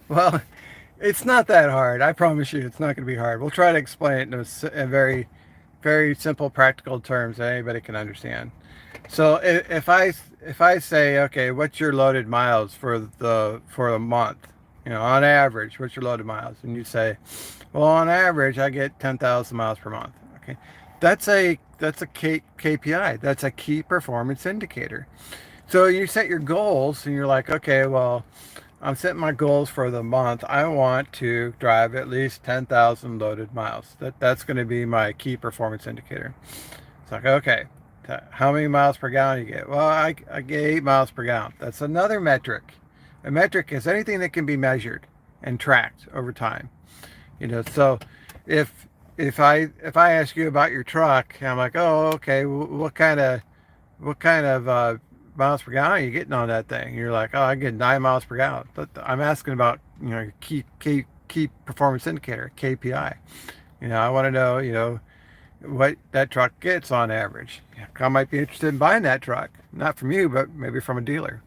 Well, it's not that hard. I promise you, it's not going to be hard. We'll try to explain it in a very, very simple, practical terms that anybody can understand. So if I say, okay, what's your loaded miles for the month? On average, what's your loaded miles? And you say, well, on average, I get 10,000 miles per month. Okay, that's a KPI. That's a key performance indicator. So you set your goals, and you're like, okay, well, I'm setting my goals for the month. I want to drive at least 10,000 loaded miles. That's going to be my key performance indicator. It's like, okay, how many miles per gallon you get? Well, I get 8 miles per gallon. That's another metric. A metric is anything that can be measured and tracked over time. So if if I ask you about your truck, I'm like, oh, okay, what kind of miles per gallon are you getting on that thing? You're like, oh, I get 9 miles per gallon. But I'm asking about your key performance indicator, KPI. I want to know what that truck gets on average. I might be interested in buying that truck, not from you, but maybe from a dealer.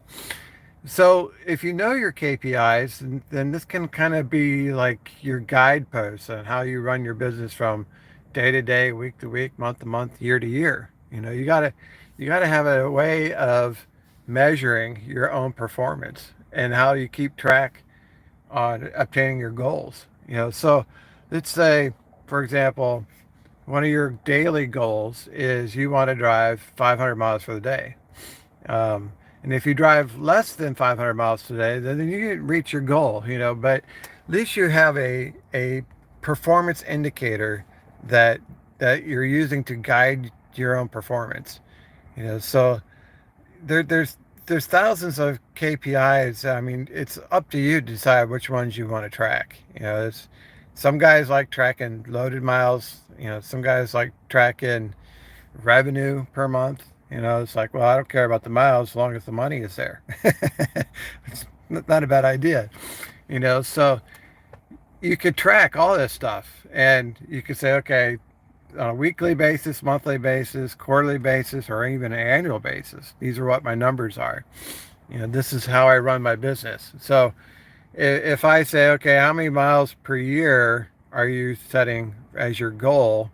So if you know your KPIs, then this can kind of be like your guideposts on how you run your business from day to day, week to week, month to month, year to year. You gotta have a way of measuring your own performance and how you keep track on obtaining your goals. So let's say, for example, one of your daily goals is you want to drive 500 miles for the day. Um, and if you drive less than 500 miles today, then you can reach your goal, but at least you have a performance indicator that you're using to guide your own performance. So there's thousands of KPIs. I mean, it's up to you to decide which ones you want to track. Some guys like tracking loaded miles. Some guys like tracking revenue per month. It's like, well, I don't care about the miles as long as the money is there. It's not a bad idea. So you could track all this stuff and you could say, okay, on a weekly basis, monthly basis, quarterly basis, or even an annual basis, these are what my numbers are. This is how I run my business. So if I say, okay, how many miles per year are you setting as your goal?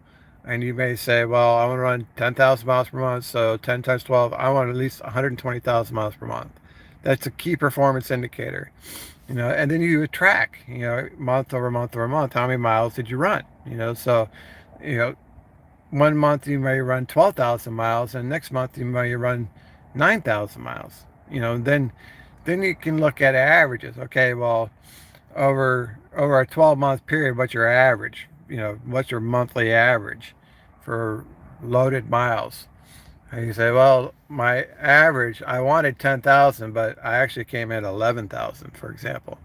And you may say, well, I want to run 10,000 miles per month. So 10 times 12, I want at least 120,000 miles per month. That's a key performance indicator. And then you would track, month over month over month, how many miles did you run? So, you know, one month you may run 12,000 miles and next month you may run 9,000 miles. Then you can look at averages. Okay, well, over a 12-month period, what's your average? What's your monthly average for loaded miles? And you say, well, my average, I wanted 10,000, but I actually came in 11,000, for example.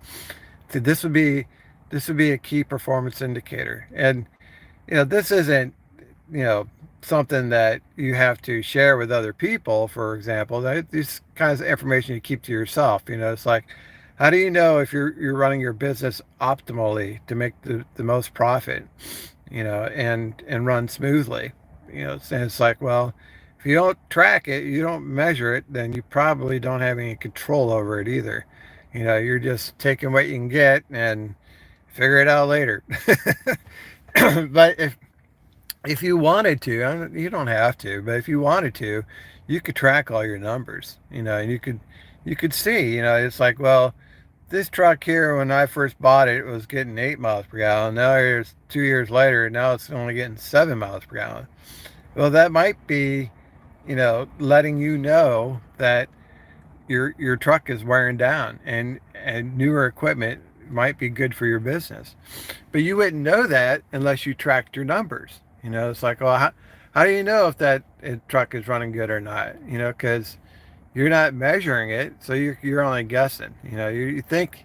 So this would be a key performance indicator. And this isn't something that you have to share with other people, for example. These kinds of information you keep to yourself. It's like, how do you know if you're running your business optimally to make the most profit, and run smoothly? And it's like, well, if you don't track it, you don't measure it, then you probably don't have any control over it either. You're just taking what you can get and figure it out later. But if you wanted to, you don't have to, but if you wanted to, you could track all your numbers, and you could see, it's like, well, this truck here, when I first bought it, it was getting 8 miles per gallon. Now here's 2 years later, and now it's only getting 7 miles per gallon. Well, that might be, letting you know that your truck is wearing down, and newer equipment might be good for your business. But you wouldn't know that unless you tracked your numbers. It's like, well, how do you know if that truck is running good or not? Because you're not measuring it, so you're only guessing. You think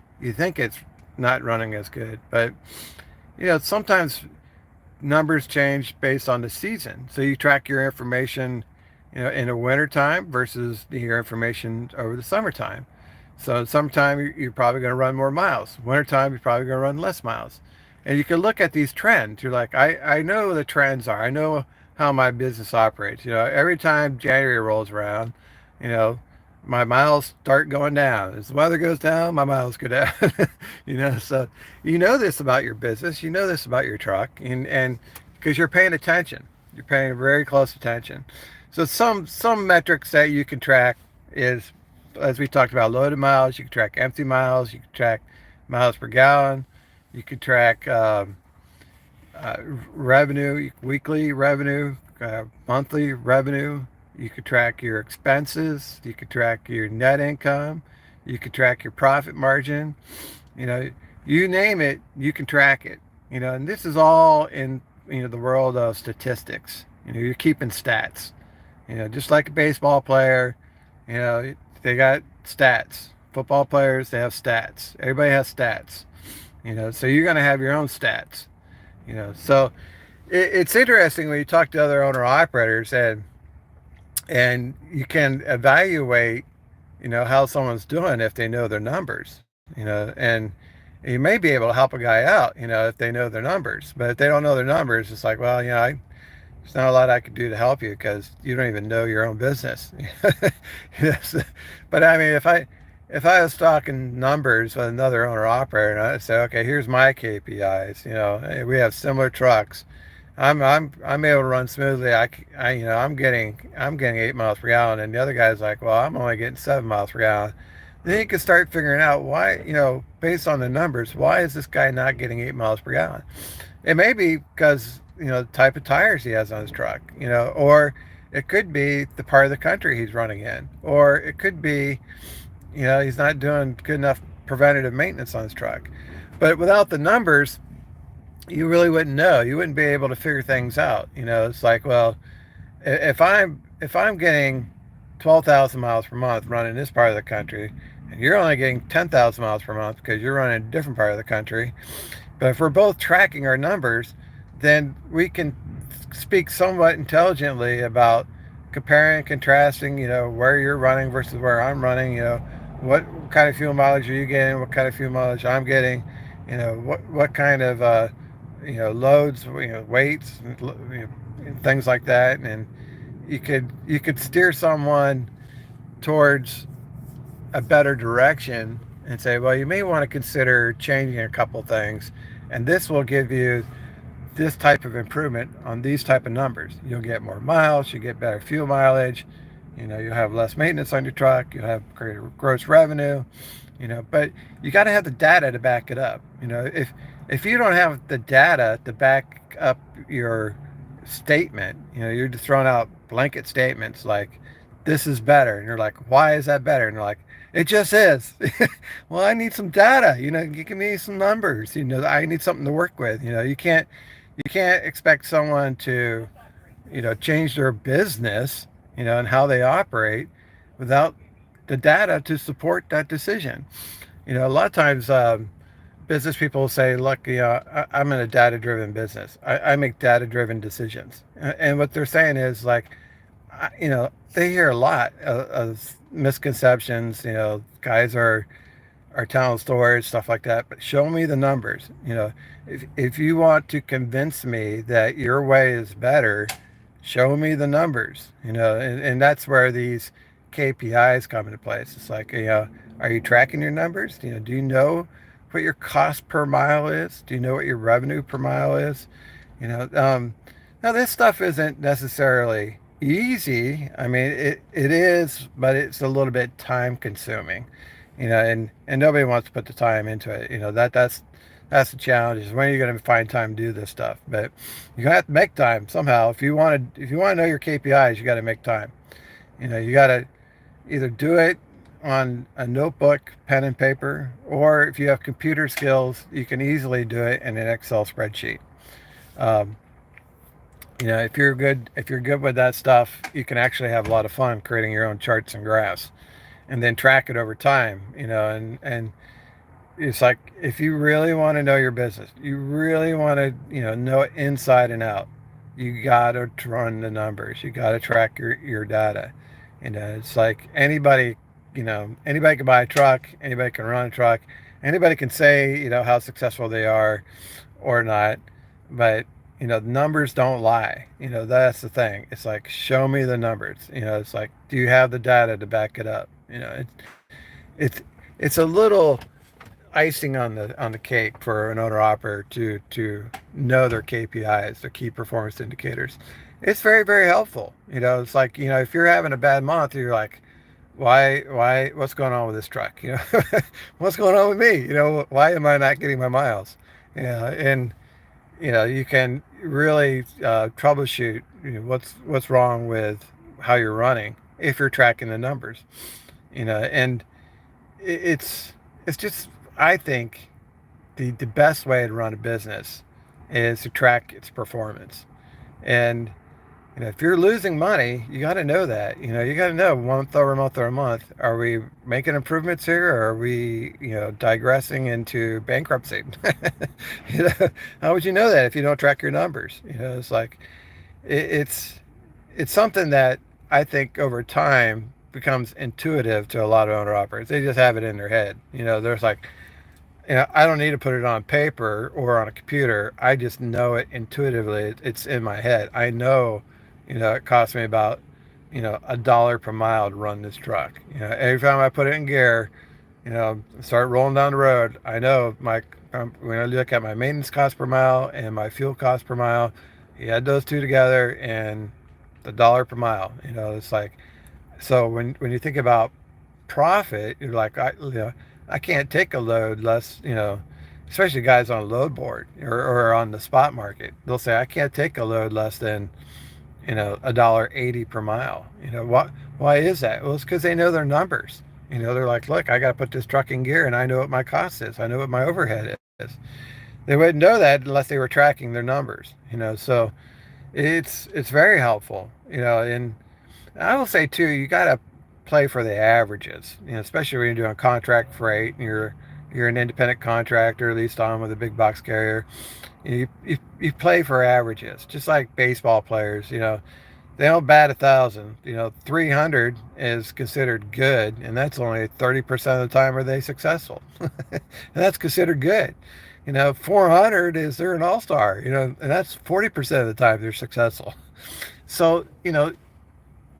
it's not running as good, but sometimes numbers change based on the season. So you track your information, in the wintertime versus your information over the summertime. So in summertime, you're probably going to run more miles. Wintertime, you're probably going to run less miles. And you can look at these trends. You're like, I know the trends are. I know how my business operates. Every time January rolls around, you know, my miles start going down. As the weather goes down, my miles go down. So you know this about your business, you know this about your truck, and because you're paying attention, you're paying very close attention. So some metrics that you can track is, as we talked about, loaded miles. You can track empty miles. You can track miles per gallon. You can track uh, revenue, weekly revenue, monthly revenue. You could track your expenses. You could track your net income. You could track your profit margin. You know, you name it, you can track it. And this is all in the world of statistics. You're keeping stats. Just like a baseball player, you know, they got stats. Football players, they have stats. Everybody has stats. So you're going to have your own stats. So it's interesting when you talk to other owner operators, and you can evaluate how someone's doing if they know their numbers. And you may be able to help a guy out if they know their numbers. But if they don't know their numbers, it's like, well, there's not a lot I could do to help you because you don't even know your own business. Yes. But I mean, if I was talking numbers with another owner operator, and I'd say, okay, here's my KPIs. Hey, we have similar trucks. I'm able to run smoothly. I'm getting 8 miles per gallon, and the other guy's like, well, I'm only getting 7 miles per gallon. Then you can start figuring out why, based on the numbers, why is this guy not getting 8 miles per gallon? It may be because the type of tires he has on his truck, or it could be the part of the country he's running in, or it could be he's not doing good enough preventative maintenance on his truck. But without the numbers, you really wouldn't know. You wouldn't be able to figure things out. It's like, well, if I'm getting 12,000 miles per month running this part of the country, and you're only getting 10,000 miles per month because you're running a different part of the country, but if we're both tracking our numbers, then we can speak somewhat intelligently about comparing and contrasting, where you're running versus where I'm running, what kind of fuel mileage are you getting, what kind of fuel mileage I'm getting, what kind of, loads, weights, and things like that. And you could steer someone towards a better direction and say, well, you may want to consider changing a couple things, and this will give you this type of improvement on these type of numbers. You'll get more miles, you get better fuel mileage, you'll have less maintenance on your truck, you'll have greater gross revenue, but you got to have the data to back it up. If you don't have the data to back up your statement, you're just throwing out blanket statements like, this is better, and you're like, why is that better? And you're like, it just is. Well, I need some data. Give me some numbers. I need something to work with. You can't expect someone to change their business and how they operate without the data to support that decision. A lot of times business people say, look, I'm in a data driven business. I make data driven decisions. And what they're saying is like, they hear a lot of misconceptions. Guys are telling stories, stuff like that. But show me the numbers. If you want to convince me that your way is better, show me the numbers. And that's where these KPIs come into place. It's like, are you tracking your numbers? Do you know what your cost per mile is? Do you know what your revenue per mile is? Now this stuff isn't necessarily easy. I mean, it is, but it's a little bit time consuming, and nobody wants to put the time into it. That's the challenge, is when are you going to find time to do this stuff? But you're going to have to make time somehow. If you want to know your KPIs, you got to make time. You got to either do it on a notebook, pen and paper, or if you have computer skills, you can easily do it in an Excel spreadsheet. Um, if you're good with that stuff, you can actually have a lot of fun creating your own charts and graphs, and then track it over time. And it's like, if you really want to know your business, you really want to know it inside and out, you got to run the numbers, you got to track your data. It's like anybody can buy a truck, anybody can run a truck, anybody can say how successful they are or not, but numbers don't lie. That's the thing. It's like, show me the numbers. It's like, do you have the data to back it up? You know, it's it's a little icing on the cake for an owner operator to know their KPIs, their key performance indicators. It's very helpful. You know, it's like, you know, if you're having a bad month, you're like, what's going on with this truck? You know, what's going on with me? You know, why am I not getting my miles? Yeah, and you know, you can really troubleshoot, you know, what's wrong with how you're running if you're tracking the numbers. You know, and it's it's just, I think the best way to run a business is to track its performance. And you know, if you're losing money, you got to know that. You know, you got to know month over month over month, are we making improvements here, or are we, you know, digressing into bankruptcy? You know, how would you know that if you don't track your numbers? You know, it's like it's it's something that I think over time becomes intuitive to a lot of owner operators. They just have it in their head. You know, there's like, you know, I don't need to put it on paper or on a computer. I just know it intuitively. It's in my head. I know, you know, it costs me about, you know, $1 per mile to run this truck. You know, every time I put it in gear, you know, start rolling down the road, I know my, when I look at my maintenance cost per mile and my fuel cost per mile, you add those two together and the dollar per mile. You know, it's like, so when you think about profit, you're like, you know, I can't take a load less, you know, especially guys on a load board or on the spot market. They'll say, I can't take a load less than, you know, $1.80 per mile. You know, why is that? Well, it's because they know their numbers. You know, they're like, look, I got to put this truck in gear and I know what my cost is. I know what my overhead is. They wouldn't know that unless they were tracking their numbers, you know, so it's very helpful, you know, and I will say too, you got to play for the averages. You know, especially when you're doing contract freight and you're an independent contractor, leased on with a big box carrier. You play for averages, just like baseball players. You know, they don't bat 1,000. You know, 300 is considered good, and that's only 30% of the time are they successful, and that's considered good. You know, 400 is they're an all star. You know, and that's 40% of the time they're successful. So you know,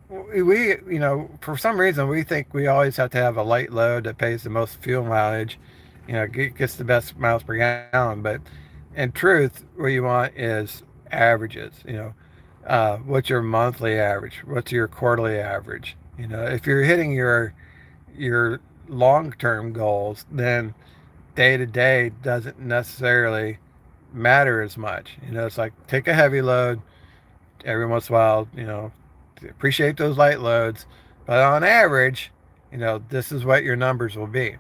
we you know, for some reason we think we always have to have a light load that pays the most fuel mileage, you know, gets the best miles per gallon. But in truth, what you want is averages. You know, what's your monthly average, what's your quarterly average. You know, if you're hitting your long-term goals, then day to day doesn't necessarily matter as much. You know, it's like take a heavy load every once in a while, you know, appreciate those light loads, but on average, you know, this is what your numbers will be.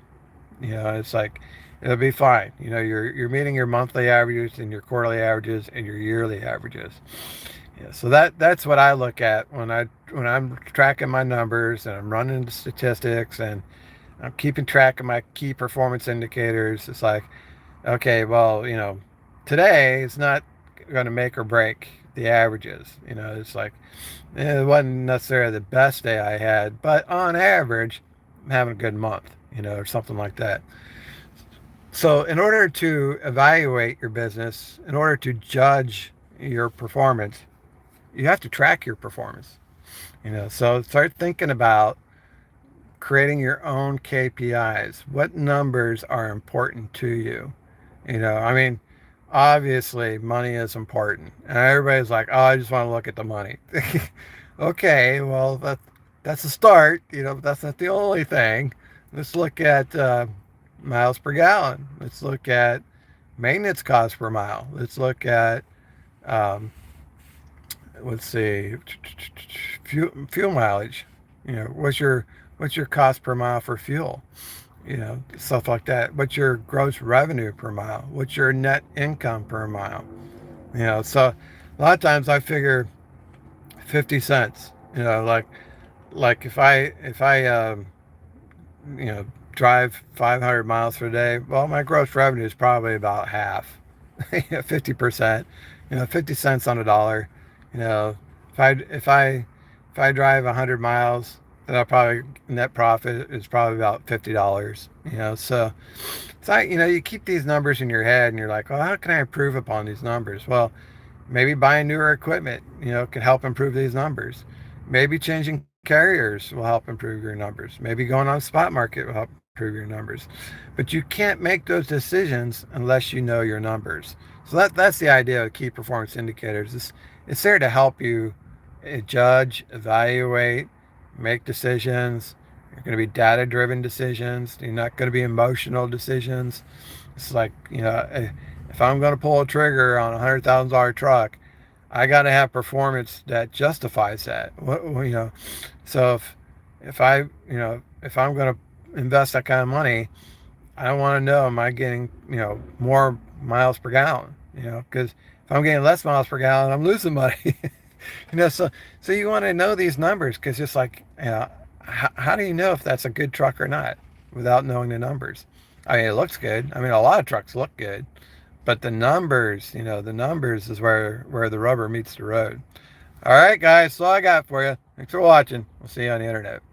You know, it's like it'll be fine. You know, you're meeting your monthly averages and your quarterly averages and your yearly averages. Yeah, so that's what I look at when I'm tracking my numbers and I'm running the statistics and I'm keeping track of my key performance indicators. It's like, okay, well, you know, today is not going to make or break the averages. You know, it's like it wasn't necessarily the best day I had, but on average, I'm having a good month, you know, or something like that. So, in order to evaluate your business, in order to judge your performance, you have to track your performance. You know, so start thinking about creating your own KPIs. What numbers are important to you? You know, I mean, obviously money is important, and everybody's like, "Oh, I just want to look at the money." Okay, well that's a start. You know, but that's not the only thing. Let's look at miles per gallon. Let's look at maintenance cost per mile. Let's look at um, let's see, fuel mileage. You know, what's your cost per mile for fuel? You know, stuff like that. What's your gross revenue per mile? What's your net income per mile? You know, so a lot of times I figure 50 cents. You know, like if I you know, drive 500 miles per day, well, my gross revenue is probably about half, 50%. You know, 50 cents on a dollar. You know, if I drive 100 miles, then I'll probably net profit is probably about $50. You know, so it's like, you know, you keep these numbers in your head and you're like, well, how can I improve upon these numbers? Well, maybe buying newer equipment, you know, can help improve these numbers. Maybe changing carriers will help improve your numbers. Maybe going on the spot market will help improve your numbers. But you can't make those decisions unless you know your numbers. So that's the idea of key performance indicators. It's there to help you judge, evaluate, make decisions. You're going to be data driven decisions. You're not going to be emotional decisions. It's like, if I'm going to pull a trigger on $100,000 truck, I got to have performance that justifies that. So if I'm going to invest that kind of money, I want to know, am I getting, more miles per gallon? Because if I'm getting less miles per gallon, I'm losing money. So you want to know these numbers, because it's like, how do you know if that's a good truck or not without knowing the numbers? I mean, it looks good. I mean, a lot of trucks look good, but the numbers is where the rubber meets the road. All right, guys, that's all I got for you. Thanks for watching. We'll see you on the internet.